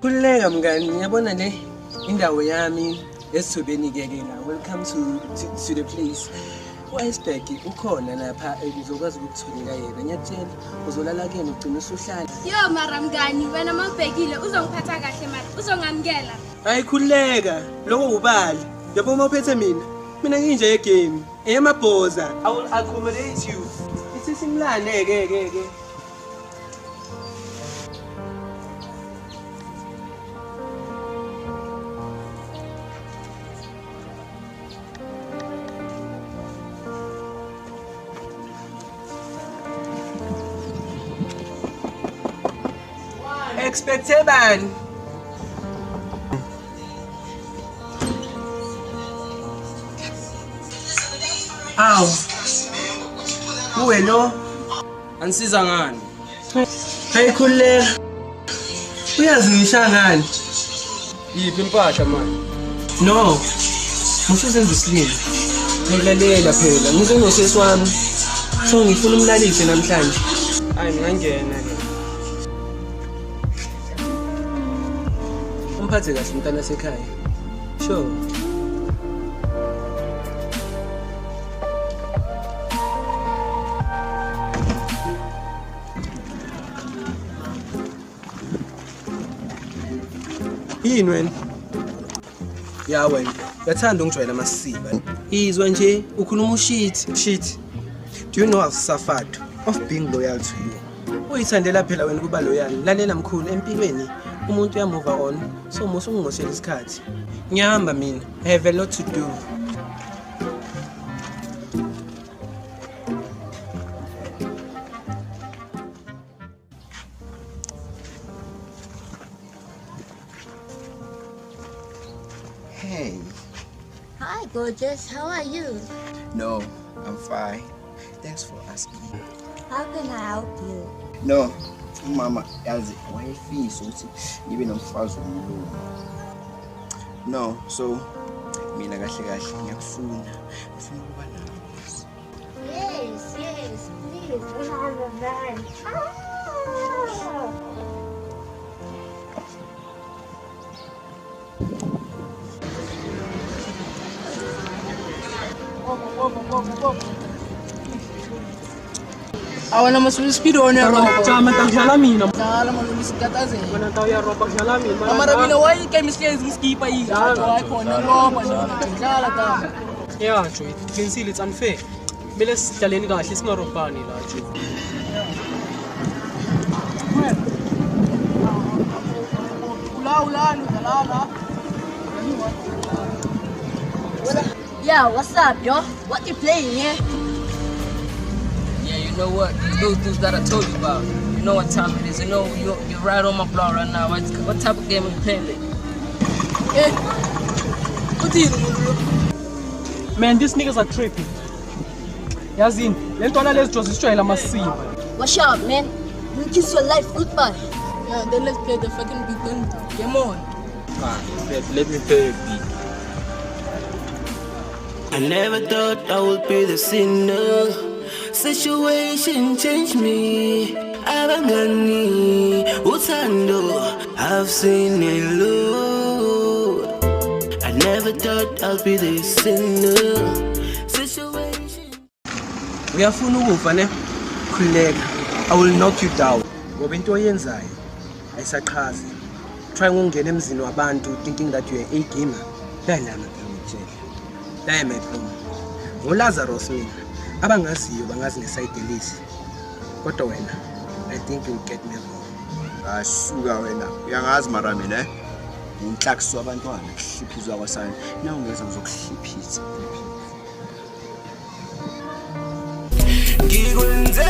Khulileka mngani, ngiyabona le indawo yami esithubeni keke la. Welcome to the place. Iceberg ukhona lapha ngizokwazi ukutholela yena. Ngiyakutshela uzolala kuyena ugcina usuhlala. Yo mara mngani, wena mawubhekile uzongiphatha kahle mara uzongamkela. Hayi khulileka, lokho ubali. Yabo mawuphethe mina nginje egame. Eyamabhoza. I will accommodate you. Isisimlane ke. Expected ban. Aw. Uwelo. Anisiza ngani? Hey khulileka. Uyazi ngisha ngani? Yiphi impahla manje? No. Musuzenza isilimo. Ngilalela phela. Ngizonosesi wami. So ngifuna umlalise namhlanje. Hayi ngangena ke. Umphathe kahle umntana sekhaya. Sure. Yini wena? Ya wena, yathanda ungijwayela amasiba. Izwa nje ukhuluma shit. Do you know I've suffered of being loyal to you? Uyithandela phela wena kuba loyal. Lalela mkhulu empilweni umuntu uyamove on. So musungimoshela isikhathi. Ngiyahamba mina. I have a lot to do. Hey. Hi, gorgeous. How are you? No, I'm fine. Thanks for asking. How can I help you? No, Mama, yazi wayefisa ukuthi ngibe nomfazi womlungu. No, so mina kahle ngiyakufuna. Ngifuna ukuba nawe. Yes, please. We have a van. Awana masuli speed on ya ropa. Chama takudlala mina. Dala malumi sigatazela. Wena ntawu ya ropa kudlala mina. Amara mina wayi chemistry ngiskipa yini? Hayi khona ropa dlala ka. Yeah, Joy. Qinisile it's unfair. Kumele sidlaleni kahle singarobhani la, Joy. Ula dlala. Yeah, what's up, yo? What you playing, yeah? Yeah, you know what? Those dudes that I told you about. You know what time it is. You know you're right on my block right now. What type of game are you playing? Hey, what do you do? Man, these niggas are tripping. Yazin, lentwana lezi Jozi sijwayela amasiba. What's up, man? You kiss your life goodbye. Yeah, then let's play the fucking big gun. Come on. Let me play a beat. I never thought I would be the sinner. Situation changed me. Abangani, uthando, I've seen it, Lord. I never thought I'd be the sinner. Situation. Uyafuna ukufa ne? Khulileka. I will knock you down. Ngoba into oyenzayo ayisaqhazi. Try ngongena emzini wabantu thinking that you are a gamer. Dala ngitshela. La my bro. NgoLazarus mina. Abangaziyo bangazi ngeside elisi. Kodwa wena, I think you get me wrong. Asuka wena. Uyangazi mara mina inhlakiswa abantwana kuhliphizwa kwasana. Na ungeza uzokuhliphisa. Ngikwenze